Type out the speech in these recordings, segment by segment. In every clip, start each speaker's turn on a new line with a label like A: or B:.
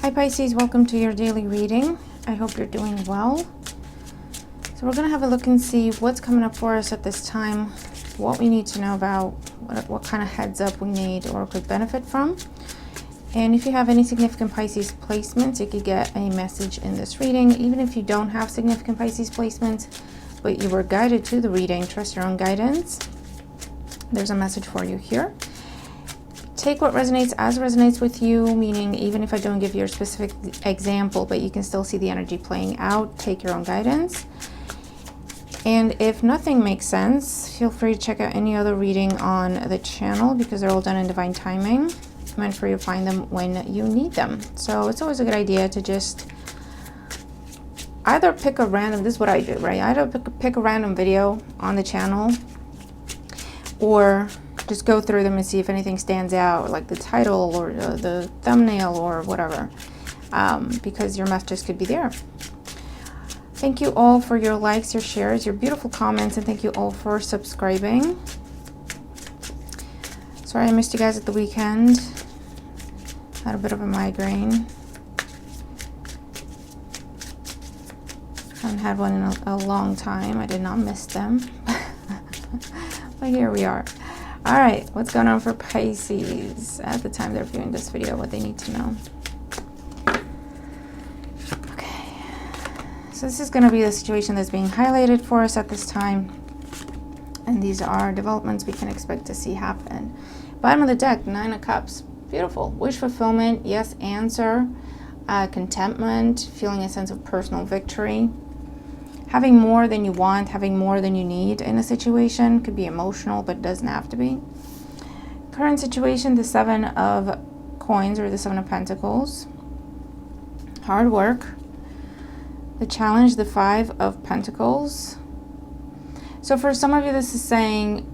A: Hi Pisces, welcome to your daily reading. I hope you're doing well. So we're going to have a look and see what's coming up for us at this time, what we need to know about, what kind of heads up we need or could benefit from. And if you have any significant Pisces placements, you could get a message in this reading. Even if you don't have significant Pisces placements, but you were guided to the reading, trust your own guidance. There's a message for you here. Take what resonates as resonates with you, meaning even if I don't give you a specific example, but you can still see the energy playing out, take your own guidance. And if nothing makes sense, feel free to check out any other reading on the channel because they're all done in divine timing, meant for you to find them when you need them. So it's always a good idea to just either pick a random, this is what I do, right? Either pick a random video on the channel or just go through them and see if anything stands out, like the title or the thumbnail or whatever, because your messages could be there. Thank you all for your likes, your shares, your beautiful comments, and thank you all for subscribing. Sorry I missed you guys at the weekend. Had a bit of a migraine. Haven't had one in a long time. I did not miss them. But here we are. All right, what's going on for Pisces at the time they're viewing this video, what they need to know. Okay, so this is going to be the situation that's being highlighted for us at this time. And these are developments we can expect to see happen. Bottom of the deck, 9 of Cups. Beautiful. Wish fulfillment, yes, answer. Contentment, feeling a sense of personal victory. Having more than you want, having more than you need in a situation. Could be emotional, but doesn't have to be. Current situation, the 7 of Coins or the 7 of Pentacles. Hard work. The challenge, the 5 of Pentacles. So for some of you, this is saying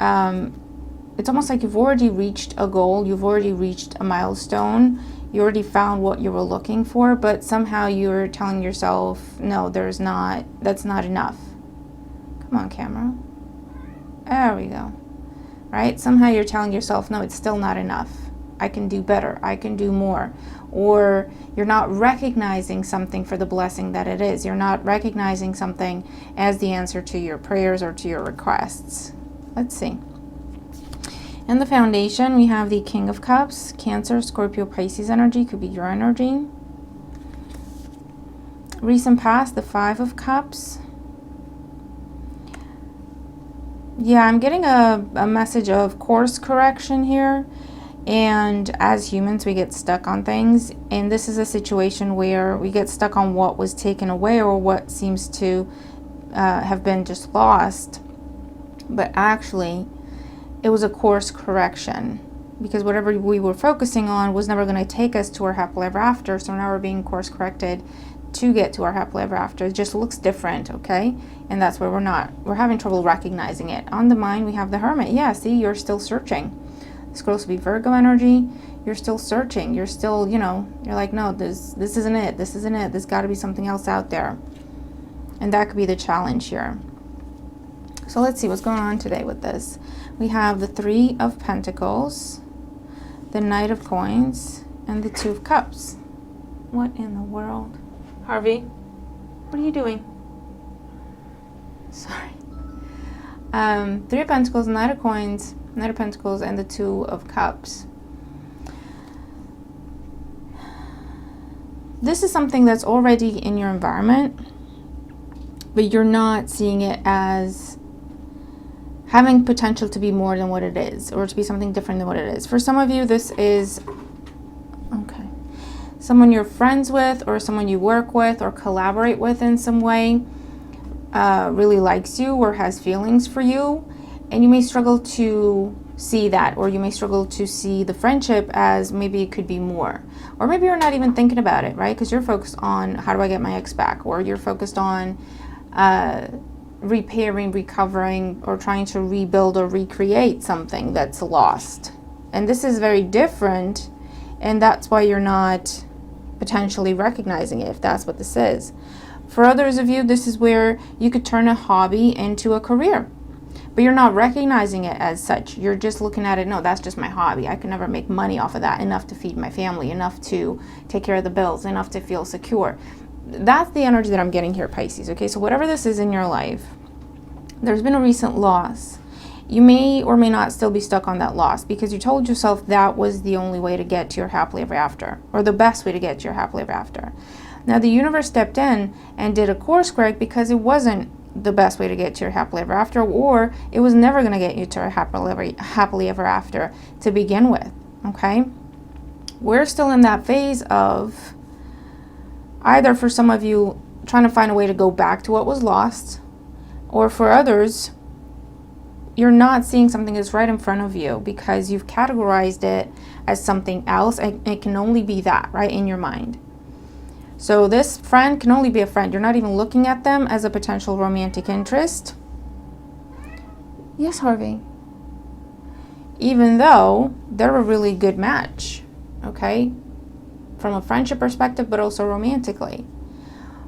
A: it's almost like you've already reached a goal. You've already reached a milestone. You already found what you were looking for, but somehow you're telling yourself, no, that's not enough. Come on, camera. There we go. Right? Somehow you're telling yourself, no, it's still not enough. I can do better. I can do more. Or you're not recognizing something for the blessing that it is. You're not recognizing something as the answer to your prayers or to your requests. Let's see. In the foundation, we have the King of Cups, Cancer, Scorpio, Pisces energy, could be your energy. Recent past, the 5 of Cups. Yeah, I'm getting a message of course correction here. And as humans, we get stuck on things. And this is a situation where we get stuck on what was taken away or what seems to have been just lost. But actually, it was a course correction because whatever we were focusing on was never going to take us to our happily ever after. So now we're being course corrected to get to our happily ever after. It just looks different, okay? And that's where we're having trouble recognizing it. On the mind, we have the Hermit. Yeah, see, you're still searching. This could also be Virgo energy. You're still searching. You're still, you're like, no, this isn't it. This isn't it. There's got to be something else out there. And that could be the challenge here. So let's see what's going on today with this. We have the 3 of Pentacles, the Knight of Coins, and the 2 of Cups. What in the world? Harvey, what are you doing? Sorry. 3 of Pentacles, Knight of Coins, Knight of Pentacles, and the 2 of Cups. This is something that's already in your environment, but you're not seeing it as having potential to be more than what it is, or to be something different than what it is. For some of you, this is, okay, someone you're friends with, or someone you work with, or collaborate with in some way, really likes you, or has feelings for you, and you may struggle to see that, or you may struggle to see the friendship as maybe it could be more. Or maybe you're not even thinking about it, right? Because you're focused on, how do I get my ex back? Or you're focused on, repairing, recovering, or trying to rebuild or recreate something that's lost. And this is very different, and that's why you're not potentially recognizing it, if that's what this is. For others of you, this is where you could turn a hobby into a career. but you're not recognizing it as such. You're just looking at it, no, that's just my hobby. I can never make money off of that, enough to feed my family, enough to take care of the bills, enough to feel secure. That's the energy that I'm getting here, Pisces. Okay, so whatever this is in your life, there's been a recent loss. You may or may not still be stuck on that loss because you told yourself that was the only way to get to your happily ever after, or the best way to get to your happily ever after. Now the universe stepped in and did a course correct because it wasn't the best way to get to your happily ever after, or it was never going to get you to a happily ever after to begin with. Okay, we're still in that phase of either, for some of you, trying to find a way to go back to what was lost, or for others, you're not seeing something that's right in front of you because you've categorized it as something else, and it can only be that, right, in your mind. So this friend can only be a friend. You're not even looking at them as a potential romantic interest. Yes, Harvey. Even though they're a really good match, okay, from a friendship perspective, but also romantically.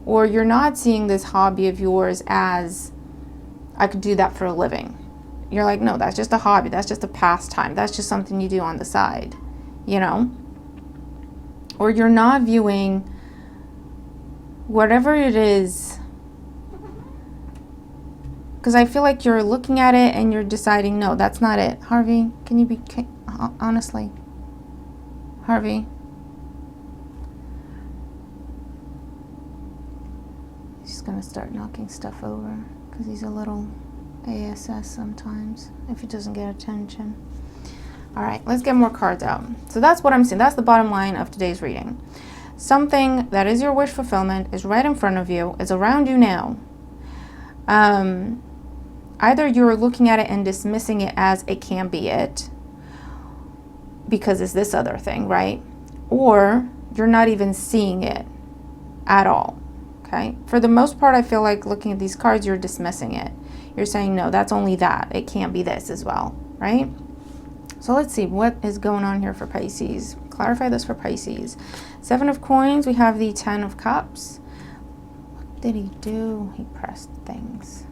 A: Or you're not seeing this hobby of yours as, I could do that for a living. You're like, no, that's just a hobby. That's just a pastime. That's just something you do on the side, you know? Or you're not viewing whatever it is, because I feel like you're looking at it and you're deciding, no, that's not it. Harvey, can you be, honestly, Harvey? He's just going to start knocking stuff over because he's a little ASS sometimes if he doesn't get attention. All right, let's get more cards out. So that's what I'm seeing. That's the bottom line of today's reading. Something that is your wish fulfillment is right in front of you, is around you now. Either you're looking at it and dismissing it as it can't be it because it's this other thing, right? Or you're not even seeing it at all, okay? For the most part, I feel like looking at these cards, you're dismissing it. You're saying, no, that's only that. It can't be this as well, right? So let's see what is going on here for Pisces. Clarify this for Pisces. 7 of Coins, we have the 10 of Cups. What did he do? He pressed things.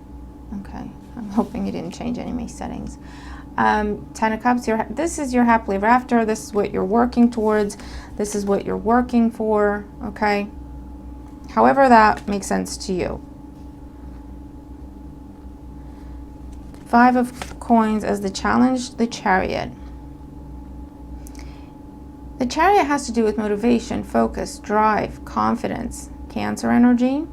A: Okay, I'm hoping he didn't change any of my settings. 10 of Cups, this is your happily ever after. This is what you're working towards. This is what you're working for, okay? However that makes sense to you. 5 of Coins as the challenge, the Chariot. The Chariot has to do with motivation, focus, drive, confidence, Cancer energy.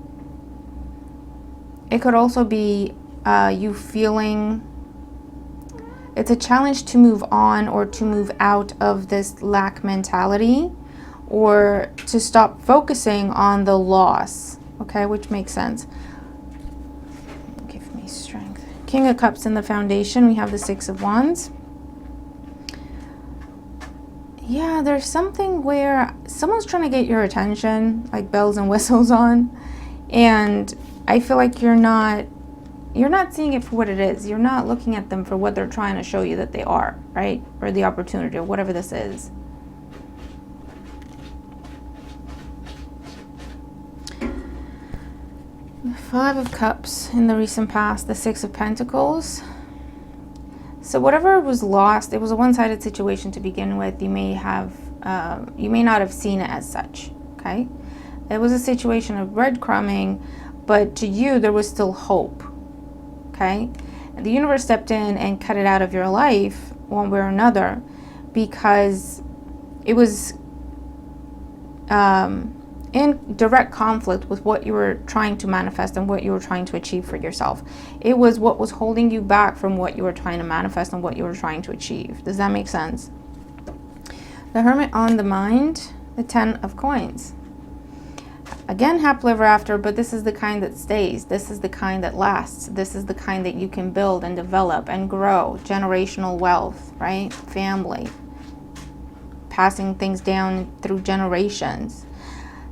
A: It could also be you feeling it's a challenge to move on or to move out of this lack mentality or to stop focusing on the loss, okay, which makes sense. Give me strength. King of Cups in the foundation. We have the 6 of Wands. Yeah, there's something where someone's trying to get your attention, like bells and whistles on, and I feel like you're not seeing it for what it is. You're not looking at them for what they're trying to show you that they are, right? Or the opportunity or whatever this is. The 5 of Cups in the recent past, the 6 of Pentacles. So whatever was lost, it was a one-sided situation to begin with. You may not have seen it as such, okay? It was a situation of breadcrumbing, but to you, there was still hope, okay? The universe stepped in and cut it out of your life one way or another because it was in direct conflict with what you were trying to manifest and what you were trying to achieve for yourself. It was what was holding you back from what you were trying to manifest and what you were trying to achieve. Does that make sense? The Hermit on the mind, the 10 of Coins. Again, happily ever after, but this is the kind that stays. This is the kind that lasts. This is the kind that you can build and develop and grow. Generational wealth, right? Family. Passing things down through generations.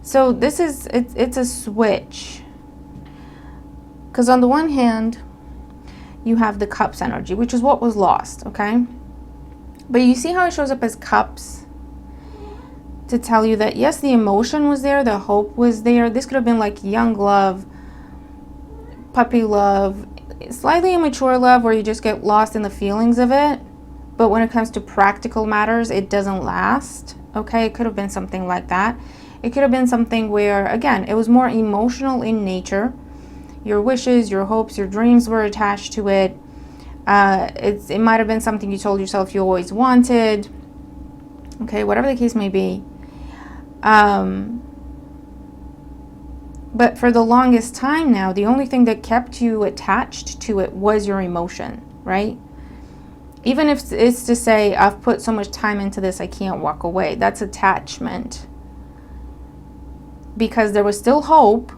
A: So this is, it's a switch. Because on the one hand, you have the Cups energy, which is what was lost, okay? But you see how it shows up as Cups? To tell you that, yes, the emotion was there, the hope was there. This could have been like young love, puppy love, slightly immature love where you just get lost in the feelings of it. But when it comes to practical matters, it doesn't last. Okay, it could have been something like that. It could have been something where, again, it was more emotional in nature. Your wishes, your hopes, your dreams were attached to it. It might have been something you told yourself you always wanted. Okay, whatever the case may be. But for the longest time now, the only thing that kept you attached to it was your emotion, right? Even if it's to say, I've put so much time into this, I can't walk away. That's attachment. Because there was still hope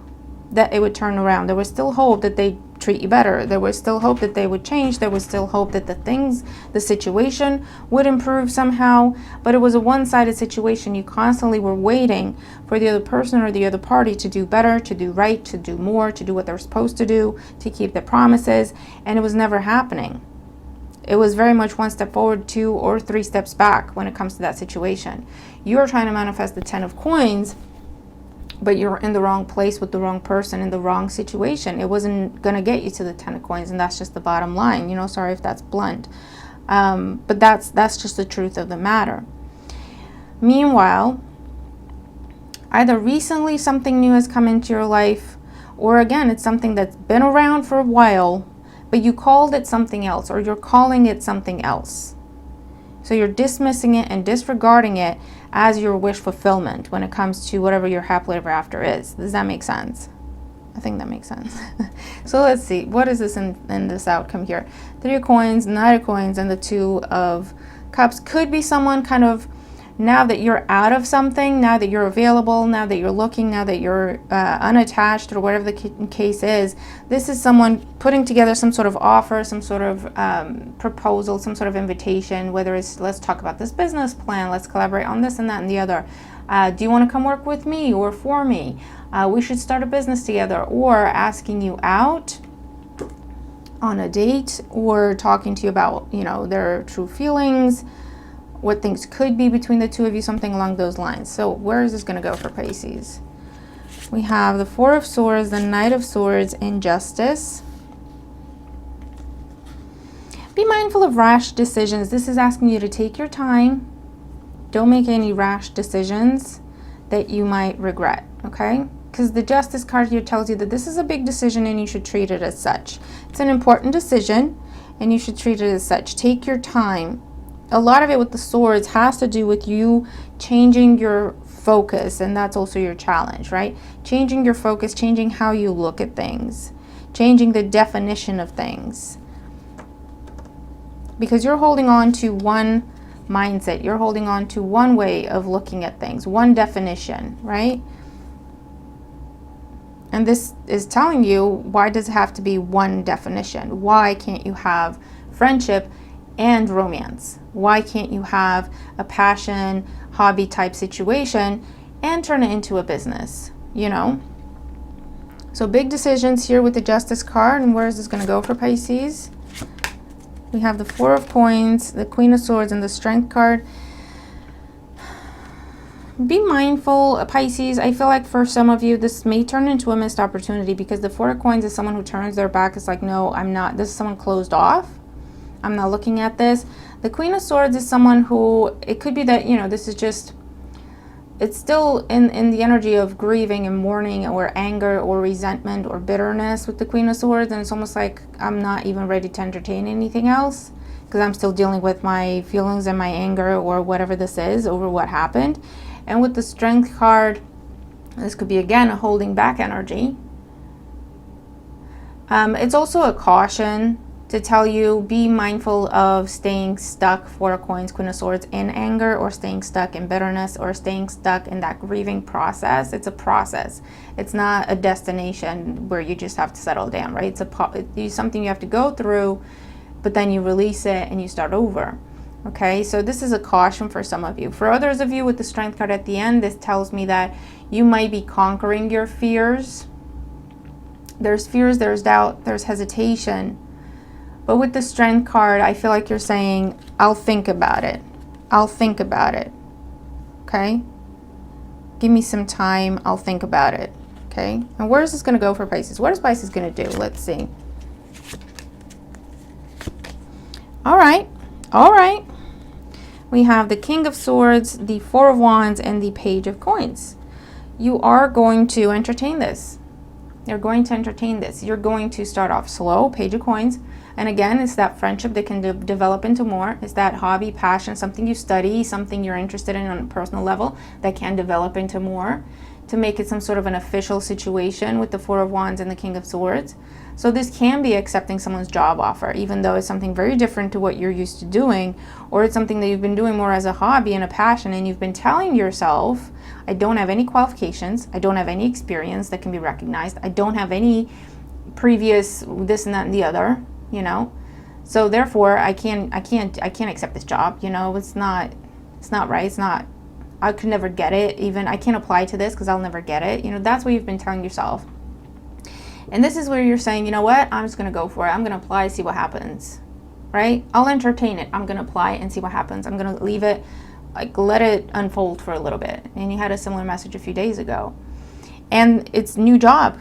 A: that it would turn around. There was still hope that they'd treat you better. There was still hope that they would change. There was still hope that the situation would improve somehow. But it was a one-sided situation. You constantly were waiting for the other person or the other party to do better, to do right, to do more, to do what they're supposed to do, to keep their promises. And it was never happening. It was very much one step forward, 2 or 3 steps back when it comes to that situation. You're trying to manifest the 10 of coins, but you're in the wrong place with the wrong person in the wrong situation. It wasn't going to get you to the 10 of coins, and that's just the bottom line. You know, sorry if that's blunt. But that's just the truth of the matter. Meanwhile, either recently something new has come into your life, or again, it's something that's been around for a while, but you called it something else, or you're calling it something else. So you're dismissing it and disregarding it as your wish fulfillment when it comes to whatever your happily ever after is. Does that make sense? I think that makes sense. So let's see. What is this in this outcome here? 3 of coins, 9 of coins, and the 2 of cups. Could be someone kind of, now that you're out of something, now that you're available, now that you're looking, now that you're unattached, or whatever the case is, this is someone putting together some sort of offer, some sort of proposal, some sort of invitation, whether it's, let's talk about this business plan, let's collaborate on this and that and the other. Do you want to come work with me or for me? We should start a business together, or asking you out on a date, or talking to you about, you know, their true feelings, what things could be between the 2 of you, something along those lines. So where is this going to go for Pisces? We have the 4 of Swords, the Knight of Swords, and Justice. Be mindful of rash decisions. This is asking you to take your time. Don't make any rash decisions that you might regret, okay? Because the Justice card here tells you that this is a big decision and you should treat it as such. It's an important decision and you should treat it as such. Take your time. A lot of it with the swords has to do with you changing your focus, and that's also your challenge, right? Changing your focus, changing how you look at things, changing the definition of things. Because you're holding on to one mindset, you're holding on to one way of looking at things, one definition, right? And this is telling you, why does it have to be one definition? Why can't you have friendship and romance? Why can't you have a passion, hobby type situation and turn it into a business, you know? So big decisions here with the Justice card. And where is this going to go for Pisces? We have the 4 of coins, the Queen of Swords, and the Strength card. Be mindful, Pisces. I feel like for some of you, this may turn into a missed opportunity, because the 4 of coins is someone who turns their back. It's like, no, I'm not. This is someone closed off. I'm not looking at this. The Queen of Swords is someone who, it could be that, you know, this is just, it's still in the energy of grieving and mourning, or anger or resentment or bitterness with the Queen of Swords. And it's almost like, I'm not even ready to entertain anything else, because I'm still dealing with my feelings and my anger, or whatever this is, over what happened. And with the Strength card, this could be, again, a holding back energy. It's also a caution to tell you, be mindful of staying stuck, 4 of coins, Queen of Swords, in anger, or staying stuck in bitterness, or staying stuck in that grieving process. It's a process. It's not a destination where you just have to settle down, right? It's something you have to go through, but then you release it and you start over. Okay, so this is a caution for some of you. For others of you, with the Strength card at the end, this tells me that you might be conquering your fears. There's fears, there's doubt, there's hesitation. But with the Strength card, I feel like you're saying, I'll think about it. I'll think about it. Okay? Give me some time. I'll think about it. Okay? And where is this going to go for Pisces? What is Pisces going to do? Let's see. All right. All right. We have the King of Swords, the Four of Wands, and the Page of Coins. You are going to entertain this. You're going to entertain this. You're going to start off slow, Page of Coins. And again, it's that friendship that can develop into more. It's that hobby, passion, something you study, something you're interested in on a personal level that can develop into more, to make it some sort of an official situation with the Four of Wands and the King of Swords. So this can be accepting someone's job offer, even though it's something very different to what you're used to doing, or it's something that you've been doing more as a hobby and a passion, and you've been telling yourself, I don't have any qualifications, I don't have any experience that can be recognized, I don't have any previous this and that and the other, you know. So therefore I can't accept this job, you know. It's not right, it's not, I could never get it, even I can't apply to this because I'll never get it, you know. That's what you've been telling yourself. And this is where you're saying, you know what, I'm just going to go for it. I'm going to apply, see what happens, right? I'll entertain it. I'm going to apply and see what happens. I'm going to leave it, like, let it unfold for a little bit. And you had a similar message a few days ago. And it's new job.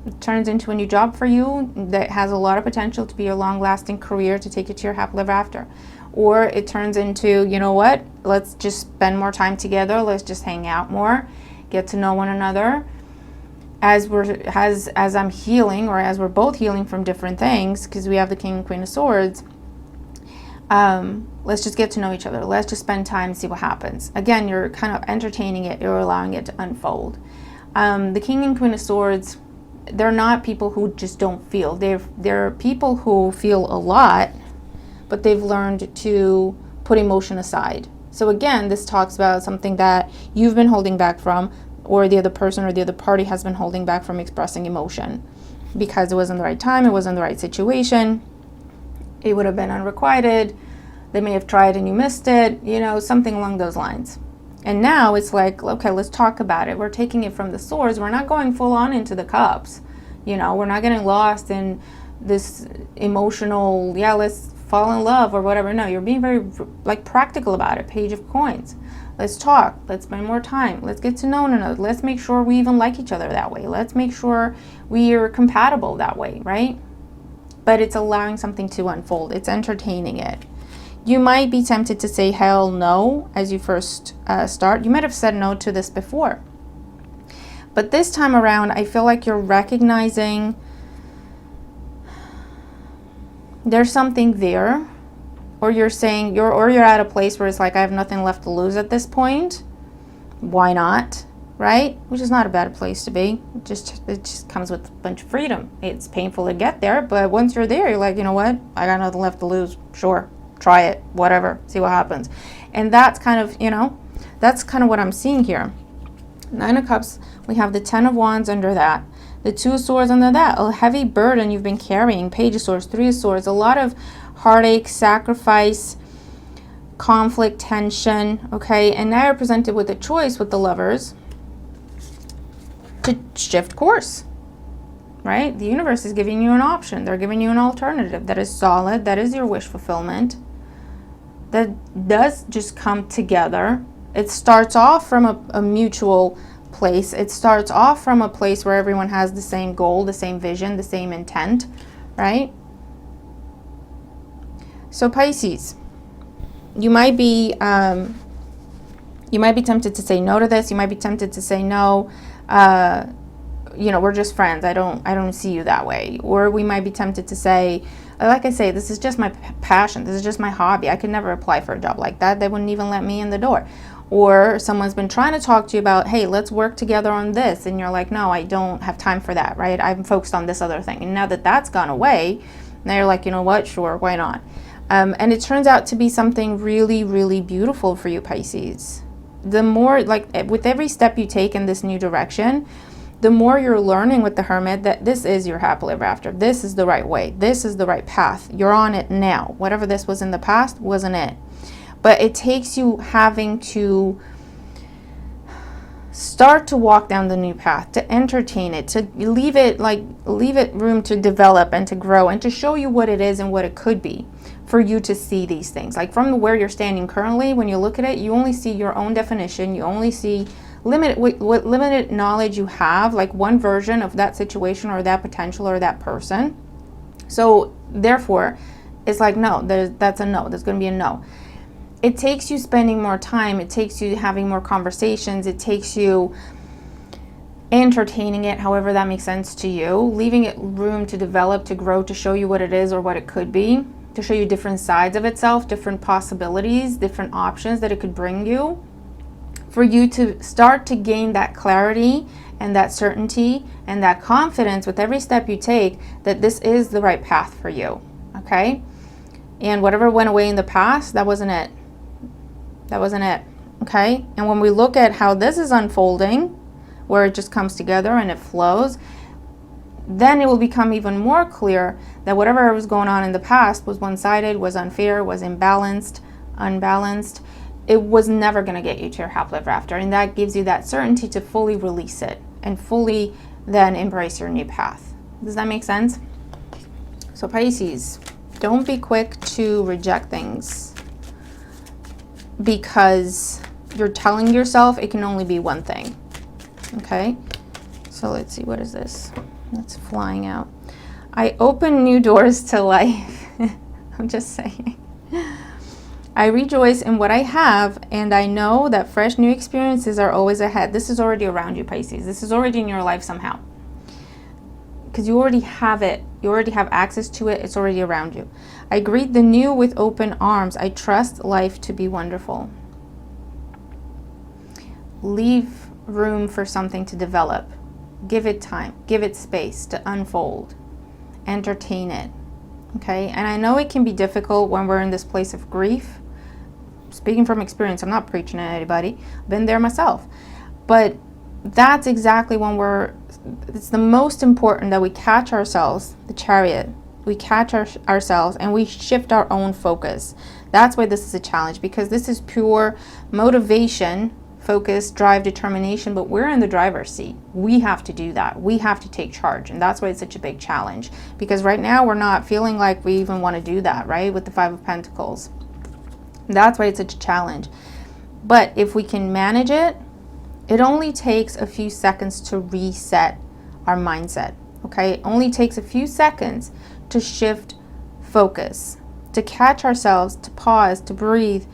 A: It turns into a new job for you that has a lot of potential to be a long-lasting career to take you to your happily ever after. Or it turns into, you know what, let's just spend more time together. Let's just hang out more, get to know one another. As I'm healing, or as we're both healing from different things, because we have the King and Queen of Swords, let's just get to know each other. Let's just spend time and see what happens. Again, you're kind of entertaining it. You're allowing it to unfold. The King and Queen of Swords, they're not people who just don't feel. They're people who feel a lot, but they've learned to put emotion aside. So again, this talks about something that you've been holding back from, or the other person or the other party has been holding back from expressing emotion because it wasn't the right time, it wasn't the right situation, it would have been unrequited, they may have tried and you missed it, you know, something along those lines. And now it's like, okay, let's talk about it. We're taking it from the swords. We're not going full on into the cups. You know, we're not getting lost in this emotional, yeah, let's fall in love or whatever. No, you're being very, like, practical about it. Page of Coins. Let's talk. Let's spend more time. Let's get to know one another. Let's make sure we even like each other that way. Let's make sure we are compatible that way, right? But it's allowing something to unfold. It's entertaining it. You might be tempted to say hell no as you first start. You might have said no to this before. But this time around, I feel like you're recognizing there's something there. Or you're saying, you're at a place where it's like, I have nothing left to lose at this point. Why not? Right? Which is not a bad place to be. It just comes with a bunch of freedom. It's painful to get there, but once you're there, you're like, you know what? I got nothing left to lose. Sure. Try it. Whatever. See what happens. And that's kind of, you know, that's kind of what I'm seeing here. Nine of Cups, we have the Ten of Wands under that. The Two of Swords under that. A heavy burden you've been carrying. Page of Swords, Three of Swords. A lot of heartache, sacrifice, conflict, tension, okay? And now you're presented with a choice with the Lovers to shift course, right? The universe is giving you an option. They're giving you an alternative that is solid, that is your wish fulfillment, that does just come together. It starts off from a mutual place. It starts off from a place where everyone has the same goal, the same vision, the same intent, right? So Pisces, you might be tempted to say no to this. You might be tempted to say no. You know, we're just friends. I don't see you that way. Or we might be tempted to say, like I say, this is just my passion. This is just my hobby. I could never apply for a job like that. They wouldn't even let me in the door. Or someone's been trying to talk to you about, hey, let's work together on this. And you're like, no, I don't have time for that, right? I'm focused on this other thing. And now that that's gone away, now you're like, you know what? Sure, why not? And it turns out to be something really, really beautiful for you, Pisces. The more, like, with every step you take in this new direction, the more you're learning with the Hermit that this is your happily ever after. This is the right way. This is the right path. You're on it now. Whatever this was in the past wasn't it. But it takes you having to start to walk down the new path, to entertain it, to leave it room to develop and to grow and to show you what it is and what it could be for you to see these things. Like from where you're standing currently, when you look at it, you only see your own definition. You only see what limited knowledge you have, like one version of that situation or that potential or that person. So therefore, it's like, no, that's a no. There's going to be a no. It takes you spending more time. It takes you having more conversations. It takes you entertaining it, however that makes sense to you, leaving it room to develop, to grow, to show you what it is or what it could be, to show you different sides of itself, different possibilities, different options that it could bring you, for you to start to gain that clarity and that certainty and that confidence with every step you take that this is the right path for you, okay? And whatever went away in the past, that wasn't it. That wasn't it, okay? And when we look at how this is unfolding, where it just comes together and it flows, then it will become even more clear that whatever was going on in the past was one-sided, was unfair, was imbalanced, unbalanced. It was never going to get you to your happily ever after. And that gives you that certainty to fully release it and fully then embrace your new path. Does that make sense? So Pisces, don't be quick to reject things because you're telling yourself it can only be one thing. Okay, so let's see, what is this? That's flying out. I open new doors to life. I'm just saying. I rejoice in what I have, and I know that fresh new experiences are always ahead. This is already around you, Pisces. This is already in your life somehow. Because you already have it. You already have access to it. It's already around you. I greet the new with open arms. I trust life to be wonderful. Leave room for something to develop. Give it time. Give it space to unfold. Entertain it. Okay? And I know it can be difficult when we're in this place of grief. Speaking from experience, I'm not preaching at anybody. I've been there myself. But that's exactly when it's the most important that we catch ourselves, the Chariot. We catch ourselves and we shift our own focus. That's why this is a challenge, because this is pure motivation, focus, drive, determination, but we're in the driver's seat. We have to do that. We have to take charge. And that's why it's such a big challenge, because right now we're not feeling like we even want to do that, right? With the Five of Pentacles. That's why it's such a challenge. But if we can manage it, it only takes a few seconds to reset our mindset, okay? It only takes a few seconds to shift focus, to catch ourselves, to pause, to breathe,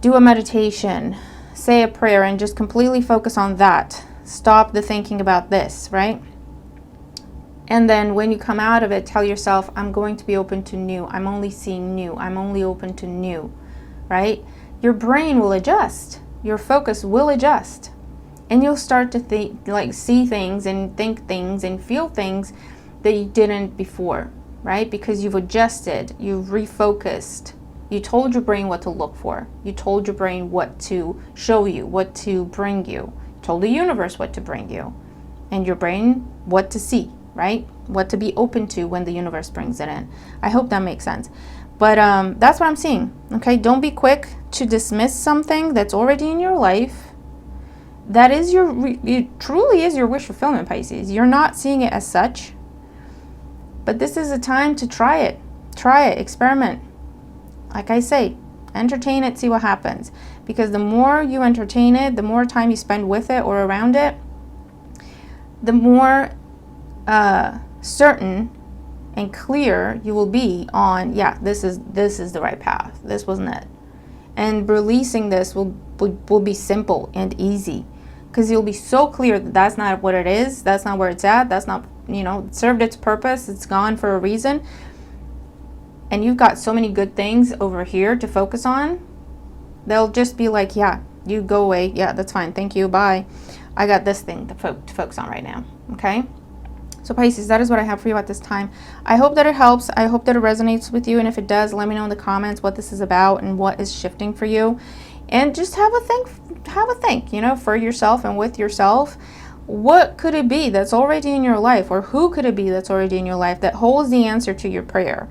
A: do a meditation, say a prayer, and just completely focus on that. Stop the thinking about this, right? And then when you come out of it, tell yourself, I'm going to be open to new. I'm only seeing new. I'm only open to new, right? Your brain will adjust. Your focus will adjust. And you'll start to think, like, see things and think things and feel things that you didn't before, right? Because you've adjusted, you've refocused. You told your brain what to look for. You told your brain what to show you, what to bring you. You told the universe what to bring you. And your brain what to see, right? What to be open to when the universe brings it in. I hope that makes sense. But that's what I'm seeing, okay? Don't be quick to dismiss something that's already in your life. That is it truly is your wish fulfillment, Pisces. You're not seeing it as such. But this is a time to try it. Try it, experiment. Like I say, entertain it, see what happens. Because the more you entertain it, the more time you spend with it or around it, the more certain and clear you will be on, yeah, this is the right path. This wasn't it. And releasing this will be simple and easy, because you'll be so clear that that's not what it is. That's not where it's at. That's not, it served its purpose. It's gone for a reason. And you've got so many good things over here to focus on. They'll just be like, yeah, you go away. Yeah, that's fine. Thank you. Bye. I got this thing to focus on right now. Okay? So Pisces, that is what I have for you at this time. I hope that it helps. I hope that it resonates with you. And if it does, let me know in the comments what this is about and what is shifting for you. And just have a think, for yourself and with yourself. What could it be that's already in your life? Or who could it be that's already in your life that holds the answer to your prayer?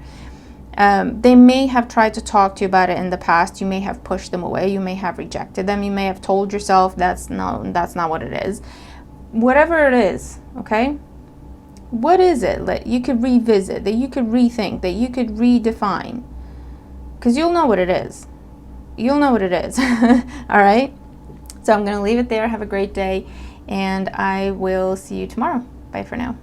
A: They may have tried to talk to you about it in the past. You may have pushed them away. You may have rejected them. You may have told yourself that's not what it is. Whatever it is, okay? What is it that you could revisit, that you could rethink, that you could redefine? Because you'll know what it is. You'll know what it is. All right? So I'm going to leave it there. Have a great day. And I will see you tomorrow. Bye for now.